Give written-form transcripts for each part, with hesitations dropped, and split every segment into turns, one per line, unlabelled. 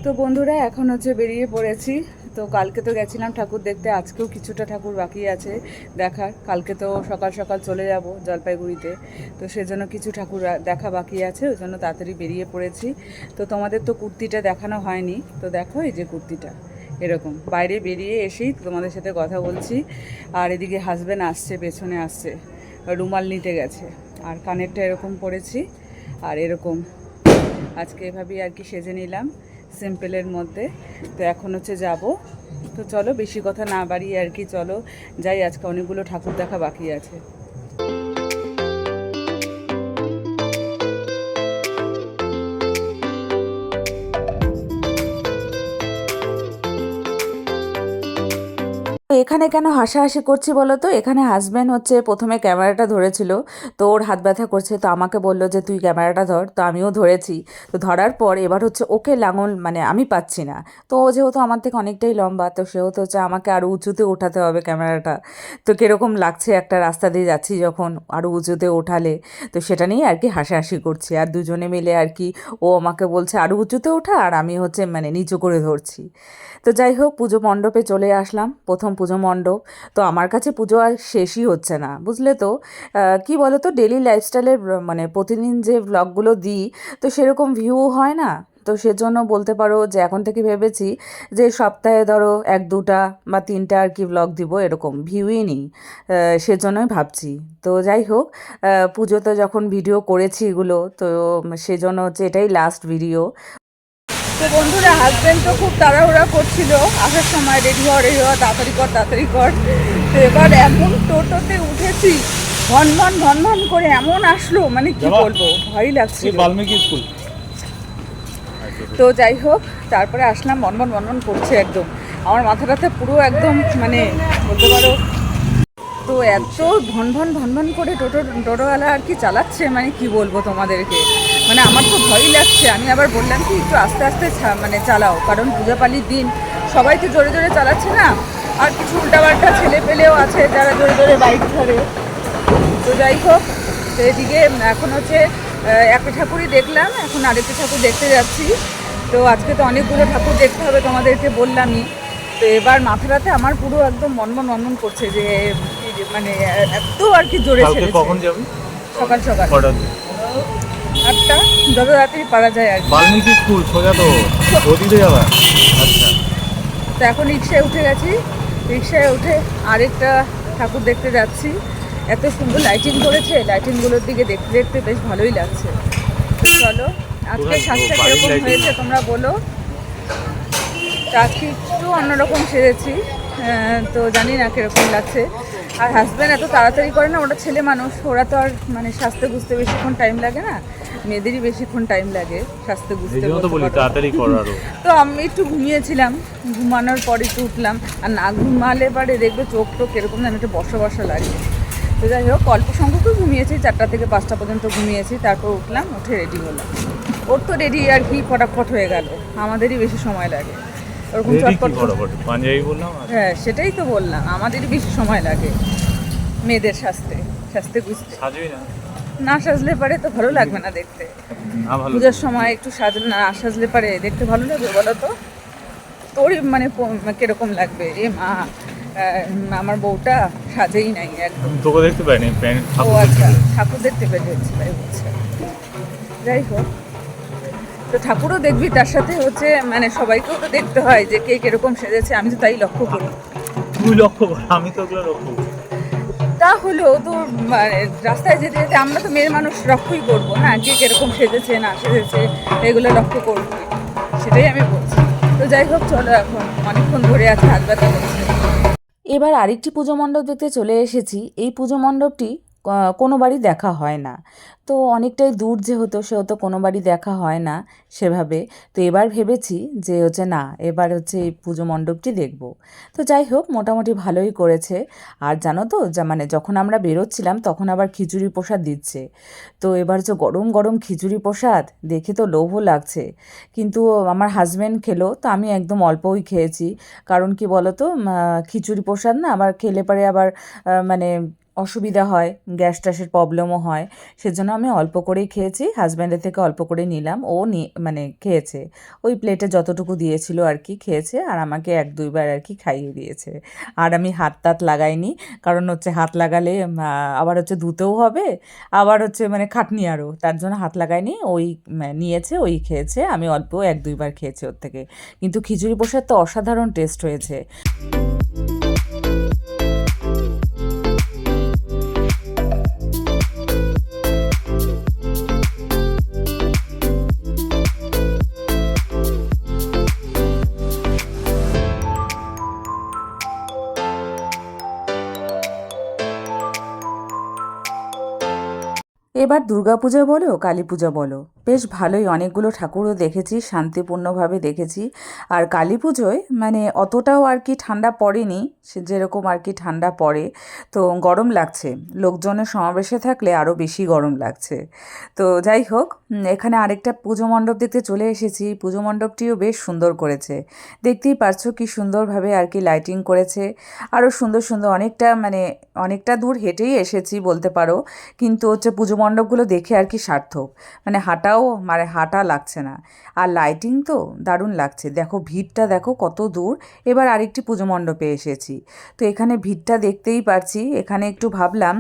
তো বন্ধুরা এখন বেরিয়ে পড়েছি। তো কালকে তো গেছিলাম ঠাকুর দেখতে, আজকেও কিছুটা ঠাকুর বাকি আছে দেখার। কালকে তো সকাল সকাল চলে যাব জলপাইগুড়িতে, তো সেজন্য কিছু ঠাকুর দেখা বাকি আছে, ওই জন্য তাড়াতাড়ি বেরিয়ে পড়েছি। তো তোমাদের তো কুর্তিটা দেখানো হয়নি, তো দেখো এই যে কুর্তিটা এরকম। বাইরে বেরিয়ে এসেই তোমাদের সাথে কথা বলছি। আর এদিকে হাজব্যান্ড আসছে, পেছনে আসছে, রুমাল নিতে গেছে। আর কানেরটা এরকম পরেছি, আর এরকম আজকে এভাবেই আর কি সেজে নিলাম সিম্পলের মধ্যে। তো এখন যাব। তো চলো বেশি কথা না বাড়িয়ে আর কি চলো যাই, আজকে অনেকগুলো ঠাকুর দেখা বাকি আছে। এখানে কেন হাসাহাসি করছি বলো তো? এখানে হাজব্যান্ড প্রথমে ক্যামেরাটা ধরেছিল, তো ওর হাত ব্যথা করছে, তো আমাকে বললো যে তুই ক্যামেরাটা ধর, তো আমিও ধরেছি। তো ধরার পর এবার ওকে লাঙল মানে আমি পাচ্ছি না। তো ও যেহেতু আমার থেকে অনেকটাই লম্বা, তো সেহেতু আমাকে আরও উঁচুতে ওঠাতে হবে ক্যামেরাটা। তো কীরকম লাগছে একটা রাস্তা দিয়ে যাচ্ছি যখন আরও উঁচুতে ওঠালে, তো সেটা নিয়ে আর কি হাসাহাসি করছি। আর দুজনে মিলে আর কি ও আমাকে বলছে আরও উঁচুতে ওঠা, আর আমি মানে নিচু করে ধরছি। তো যাই হোক, পুজো মণ্ডপে চলে আসলাম, প্রথম পুজো মণ্ডপ। তো আমার কাছে পুজো আর শেষই হচ্ছে না, বুঝলে তো। কি বলো তো, ডেলি লাইফস্টাইলের মানে প্রতিদিন যে ব্লগগুলো দিই, তো সেরকম ভিউ হয় না। তো সেজন্য বলতে পারো যে এখন থেকে ভেবেছি যে সপ্তাহে ধরো 1-2টা বা 3টা আর কি ব্লগ দিব, এরকম ভিউই নেই। সেজন্যই ভাবছি। তো যাই হোক, পুজোতে যখন ভিডিও করেছি এগুলো, তো সেজন্য এটাই লাস্ট ভিডিও। তো বন্ধুরা, হাজব্যান্ড তো খুব তাড়াহুড়া করছিল আসার সময়, রেডি হওয়া, তাড়াতাড়ি কর তাড়াতাড়ি কর। তো এবার এমন টোটোতে উঠেছি, ভন ভন ভন ভন করে এমন আসলো, মানে কি বলবো, ভয়ই লাগছিল।
বাল্মীকি স্কুল।
তো যাই হোক, তারপরে আসলাম, বনবন বনবন করছে একদম। আমার মাথাটাতে পুরো একদম মানে বলতে পারো। তো এত ভন ভন ভন ভন করে টোটোওয়ালা আর কি চালাচ্ছে, মানে কি বলবো তোমাদেরকে, মানে আমার তো ভয়ই লাগছে। আমি আবার বললাম কি একটু আস্তে আস্তে মানে চালাও, কারণ পূজাপালির দিন সবাই তো জোরে জোরে চালাচ্ছে না। আর কিছু উল্টাপাল্টা ছেলে পেলেও আছে যারা জোরে জোরে বাইক ধরে। তো যাই হোক, তো এদিকে এখন একটা ঠাকুরই দেখলাম, এখন আরেকটা ঠাকুর দেখতে যাচ্ছি। তো আজকে তো অনেকগুলো ঠাকুর দেখতে হবে, তোমাদেরকে বললামই। তো এবার মাথাটাতে আমার পুরো একদম মনমন মনমন করছে যে মানে এত আর কি জোরে ছেড়েছে।
কখন যাবে?
সকাল সকাল 8টা, যত রাত্রি পারা যায় আর কি।
বাল্মীকি স্কুল সোজা তো ওদিকে যাবা? আচ্ছা।
তো এখন রিক্সায় উঠে গেছি, রিক্সায় উঠে আরেকটা ঠাকুর দেখতে যাচ্ছি। এত সুন্দর লাইটিং করেছে, লাইটিংগুলোর দিকে দেখতে দেখতে বেশ ভালোই লাগছে। তো চলো, আজকে সাজটা কীরকম হয়েছে তোমরা বলো। তো আজকে একটু অন্যরকম সেরেছি, তো জানি না কীরকম লাগছে। আর হাজব্যান্ড এত তাড়াতাড়ি করে না, ওরা ছেলে মানুষ, ওরা তো আর মানে সাজতে বুঝতে বেশিক্ষণ টাইম লাগে না, মেয়েদেরই বেশিক্ষণ টাইম লাগে সাজতে বুঝতে। তো আমি একটু ঘুমিয়েছিলাম, ঘুমানোর পরে একটু উঠলাম। আর না ঘুমালে পারে দেখবে চোখ টোক এরকম যেন একটু বসা বসা লাগে। তো যাই হোক, অল্প সংখ্যকও ঘুমিয়েছি, 4টা থেকে 5টা পর্যন্ত ঘুমিয়েছি। তারপর উঠলাম, উঠে রেডি হলাম। ওর তো রেডি আর কি ফটাফট হয়ে গেল, আমাদেরই বেশি সময় লাগে ওরকম চটপট। হ্যাঁ, সেটাই তো বললাম, আমাদেরই বেশি সময় লাগে মেয়েদের সাজতে সাজতে বুঝতে। না সাজলে পারে তো ভালো লাগবে না দেখতে। পূজার সময় একটু না সাজলে পারে দেখতে ভালো লাগবে বলো তো? তোরই মানে কিরকম লাগবে, এ মা আমার বউটা সাজেই নাই একদম।
তোকে দেখতে পাইনি।
ও আচ্ছা, ঠাকুর দেখতে পেরেছি তাই বলছে। যাই হোক, তো ঠাকুরও দেখবি, তার সাথে মানে সবাইকেও তো দেখতে হয় যে কে কিরকম সেজেছে। আমি তো তাই লক্ষ্য করি।
তুই লক্ষ্য কর, আমি তো ওগুলো লক্ষ্য করি।
তা হলেও তো মানে রাস্তায় যেতে যেতে আমরা তো মেয়ের মানুষ লক্ষ্যই করবো না, কে কিরকম সেজেছে না সেজেছে, এগুলো লক্ষ্য করবো, সেটাই আমি বলছি। তো যাই হোক, চলো, এখন অনেকক্ষণ ধরে আছে, হাত ব্যথা করছে। এবার আরেকটি পুজো মণ্ডপ দেখতে চলে এসেছি। এই পুজো মণ্ডপটি কোনো বাড়ি দেখা হয় না, তো অনেকটাই দূর যেহেতু সেহেতু কোনো বাড়ি দেখা হয় না সেভাবে। তো এবার ভেবেছি যে না, এবার এই পুজো মণ্ডপটি দেখব। তো যাই হোক, মোটামুটি ভালোই করেছে। আর জানো তো, মানে যখন আমরা বেরোচ্ছিলাম তখন আবার খিচুড়ি প্রসাদ দিচ্ছে। তো এবার গরম গরম খিচুড়ি প্রসাদ দেখে তো লোভও লাগছে, কিন্তু আমার হাজব্যান্ড খেলো, তো আমি একদম অল্পই খেয়েছি। কারণ কি বলো তো, খিচুড়ি প্রসাদ না আবার খেলে পারে আবার মানে অসুবিধা হয়, গ্যাস ট্যাসের প্রবলেমও হয়, সেজন্য আমি অল্প করেই খেয়েছি। হাজব্যান্ডের থেকে অল্প করে নিলাম, ও মানে খেয়েছে ওই প্লেটে যতটুকু দিয়েছিল আর কি খেয়েছে, আর আমাকে 1-2 বার আর কি খাইয়ে দিয়েছে। আর আমি হাত টাত লাগাইনি, কারণ হচ্ছে হাত লাগালে আবার হচ্ছে ধুতেও হবে, আবার হচ্ছে মানে খাটনি আরও, তার জন্য হাত লাগাইনি। ওই নিয়েছে, ওই খেয়েছে, আমি অল্প 1-2 বার খেয়েছি ওর থেকে। কিন্তু খিচুড়ি প্রসাদ তো অসাধারণ টেস্ট হয়েছে। এবার দুর্গাপূজা বলো, কালী পূজা বলো, বেশ ভালোই অনেকগুলো ঠাকুরও দেখেছি, শান্তিপূর্ণভাবে দেখেছি। আর কালী পুজোয় মানে অতটাও আর কি ঠান্ডা পড়েনি, সে যেরকম আর কি ঠান্ডা পড়ে, তো গরম লাগছে, লোকজনের সমাবেশে থাকলে আরও বেশি গরম লাগছে। তো যাই হোক, এখানে আরেকটা পুজো মণ্ডপ দেখতে চলে এসেছি। পুজো মণ্ডপটিও বেশ সুন্দর করেছে, দেখতেই পারছো কি সুন্দরভাবে আর কি লাইটিং করেছে। আরও সুন্দর সুন্দর অনেকটা মানে অনেকটা দূর হেঁটেই এসেছি বলতে পারো, কিন্তু হচ্ছে পুজো মণ্ডপগুলো দেখে আর কি সার্থক, মানে হাঁটা লাগছে না। আর লাইটিং তো দারুণ লাগছে, দেখো ভিড়টা দেখো কত দূর। এবার আরেকটি পুজো মণ্ডপে এসেছি, তো এখানে ভিড়টা দেখতেই পারছি। এখানে একটু ভাবলাম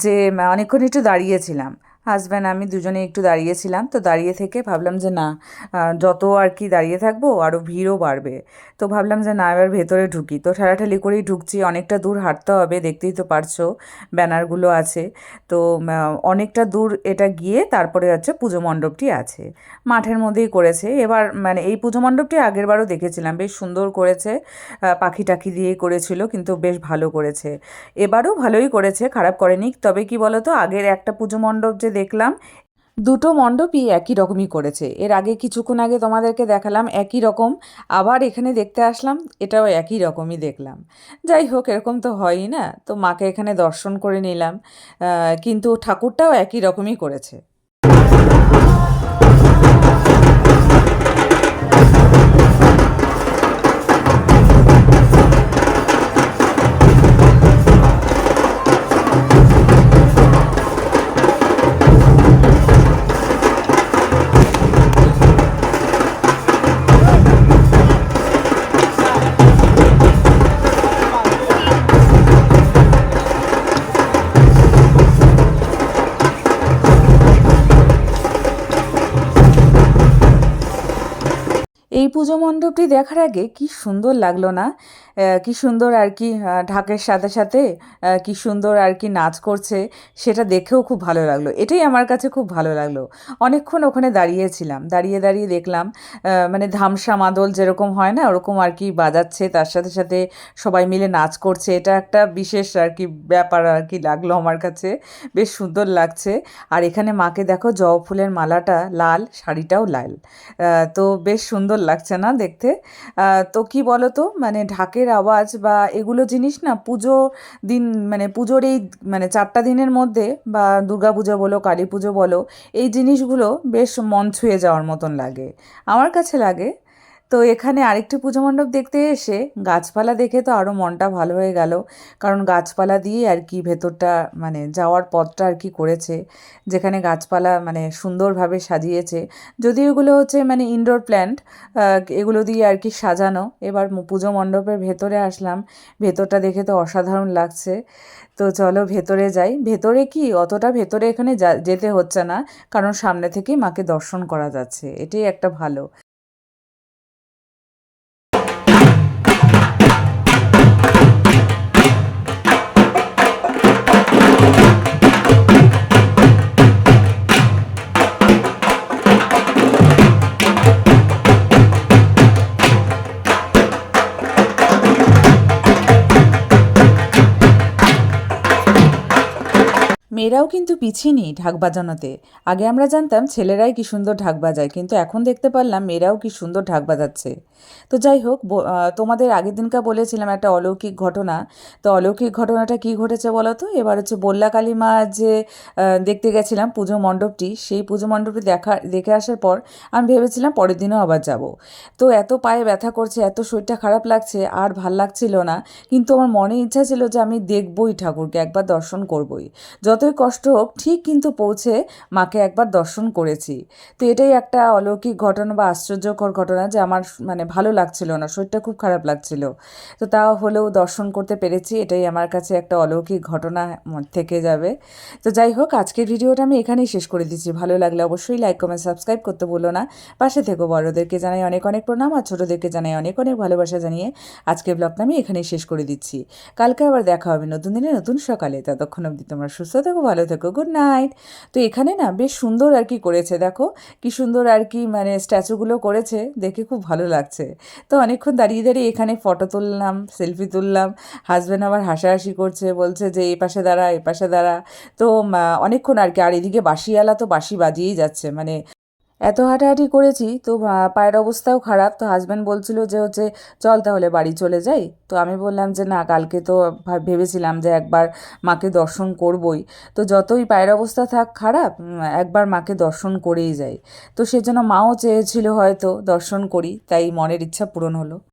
যে অনেকক্ষণ একটু দাঁড়িয়েছিলাম, হাজব্যান্ড আমি দুজনে একটু দাঁড়িয়েছিলাম, তো দাঁড়িয়ে থেকে ভাবলাম যে না, যত আর কি দাঁড়িয়ে থাকবো আরও ভিড়ও বাড়বে। তো ভাবলাম যে না, এবার ভেতরে ঢুকি, তো ঠেলাঠেলি করেই ঢুকছি। অনেকটা দূর হাঁটতে হবে, দেখতেই তো পারছো ব্যানারগুলো আছে। তো অনেকটা দূর এটা গিয়ে তারপরে হচ্ছে পুজো মণ্ডপটি আছে, মাঠের মধ্যেই করেছে। এবার মানে এই পুজো মণ্ডপটি আগেরবারও দেখেছিলাম, বেশ সুন্দর করেছে, পাখি টাখি দিয়েই করেছিল, কিন্তু বেশ ভালো করেছে। এবারও ভালোই করেছে, খারাপ করেনি। তবে কি বলো তো, আগের একটা পুজো মণ্ডপ যে দেখলাম, দুটো মণ্ডপই একই রকমই করেছে। এর আগে কিছুক্ষণ আগে তোমাদেরকে দেখালাম একই রকম, আবার এখানে দেখতে আসলাম, এটাও একই রকমই দেখলাম। যাই হোক, এরকম তো হয়ই না, তো মাকে এখানে দর্শন করে নিলাম, কিন্তু ঠাকুরটাও একই রকমই করেছে। এই পুজো মণ্ডপটি দেখার আগে কি সুন্দর লাগলো না, কি সুন্দর আর কি ঢাকের সাথে সাথে কি সুন্দর আর কি নাচ করছে, সেটা দেখেও খুব ভালো লাগলো। এটাই আমার কাছে খুব ভালো লাগলো। অনেকক্ষণ ওখানে দাঁড়িয়েছিলাম, দাঁড়িয়ে দাঁড়িয়ে দেখলাম মানে ধামসা মাদল যেরকম হয় না, ওরকম আর কি বাজাচ্ছে, তার সাথে সাথে সবাই মিলে নাচ করছে। এটা একটা বিশেষ আর কি ব্যাপার আর কি লাগলো আমার কাছে, বেশ সুন্দর লাগছে। আর এখানে মাকে দেখো, জবা ফুলের মালাটা লাল, শাড়িটাও লাল, তো বেশ সুন্দর লাগছে না দেখতে। তো কি বলো তো, মানে ঢাকের আওয়াজ বা এগুলো জিনিস না, পুজো দিন মানে পুজোর এই মানে 4টা দিনের মধ্যে, বা দুর্গা পুজো বলো, কালী পুজো বলো, এই জিনিসগুলো বেশ মন ছুঁয়ে যাওয়ার মতন লাগে, আমার কাছে লাগে। তো এখানে আরেকটি পুজো মণ্ডপ দেখতে এসে গাছপালা দেখে তো আরও মনটা ভালো হয়ে গেল, কারণ গাছপালা দিয়ে আর কি ভেতরটা মানে যাওয়ার পথটা আর কি করেছে, যেখানে গাছপালা মানে সুন্দরভাবে সাজিয়েছে। যদিও এগুলো হচ্ছে মানে ইনডোর প্ল্যান্ট, এগুলো দিয়ে আর কি সাজানো। এবার পুজো মণ্ডপের ভেতরে আসলাম, ভেতরটা দেখে তো অসাধারণ লাগছে। তো চলো ভেতরে যাই। ভেতরে কি অতটা ভেতরে এখানে যেতে হচ্ছে না, কারণ সামনে থেকেই মাকে দর্শন করা যাচ্ছে, এটাই একটা ভালো। মেয়েরাও কিন্তু পিছিয়ে নেই ঢাক বাজানোতে। আগে আমরা জানতাম ছেলেরাই কি সুন্দর ঢাক বাজায়, কিন্তু এখন দেখতে পারলাম মেয়েরাও কি সুন্দর ঢাক বাজাচ্ছে। তো যাই হোক, তোমাদের আগের দিনকার বলেছিলাম একটা অলৌকিক ঘটনা। তো অলৌকিক ঘটনাটা কি ঘটেছে বলো তো? এবার হচ্ছে বল্লা কালী মা যে দেখতে গেছিলাম পুজো মণ্ডপটি, সেই পুজো মণ্ডপটি দেখে আসার পর আমি ভেবেছিলাম পরের দিনও আবার যাব। তো এত পায়ে ব্যথা করছে, এত শরীরটা খারাপ লাগছে, আর ভাল লাগছিল না। কিন্তু আমার মনে ইচ্ছা ছিল যে আমি দেখবই ঠাকুরকে, একবার দর্শন করবই। যতই কষ্ট হোক ঠিক কিন্তু পৌঁছে মাকে একবার দর্শন করেছি। তো এটাই একটা অলৌকিক ঘটনা বা আশ্চর্যকর ঘটনা যে আমার মানে ভালো লাগছিল না, শরীরটা খুব খারাপ লাগছিল। তো তাও হলেও দর্শন করতে পেরেছি, এটাই আমার কাছে একটা অলৌকিক ঘটনা থেকে যাবে। তো যাই হোক, আজকের ভিডিওটা আমি এখানেই শেষ করে দিচ্ছি। ভালো লাগলে অবশ্যই লাইক কমেন্ট সাবস্ক্রাইব করতে ভুলো না। পাশে থেকো। বড়োদেরকে জানাই অনেক অনেক প্রণাম, আর ছোটোদেরকে জানাই অনেক অনেক ভালোবাসা জানিয়ে আজকের ব্লগটা আমি এখানেই শেষ করে দিচ্ছি। কালকে আবার দেখা হবে নতুন দিনে নতুন সকালে। ততক্ষণ অবধি তোমরা সুস্থ থেকো, ভালো থেকো, গুড নাইট। তো এখানে না বেশ সুন্দর আর কি করেছে, দেখো কি সুন্দর আর কি মানে স্ট্যাচুগুলো করেছে, দেখে খুব ভালো লাগছে। তো অনেকক্ষণ দাঁড়িয়ে দাঁড়িয়ে এখানে ফটো তুললাম, সেলফি তুললাম। হাজব্যান্ড আবার হাসাহাসি করছে, বলছে যে এ পাশে দাঁড়া, এ পাশে দাঁড়া। তো অনেকক্ষণ আর কি। আর এদিকে বাঁশিওয়ালা তো বাঁশি বাজিয়েই যাচ্ছে, মানে এত হাঁটাহাঁটি করেছি তো পায়ের অবস্থাও খারাপ। তো হাজব্যান্ড বলছিল যে হচ্ছে চল তাহলে বাড়ি চলে যাই। তো আমি বললাম যে না, কালকে তো ভেবেছিলাম যে একবার মাকে দর্শন করবই। তো যতই পায়ের অবস্থা থাক খারাপ, একবার মাকে দর্শন করেই যাই। তো সেজন্য মাও চেয়েছিল হয়তো দর্শন করি, তাই মনের ইচ্ছা পূরণ হলো।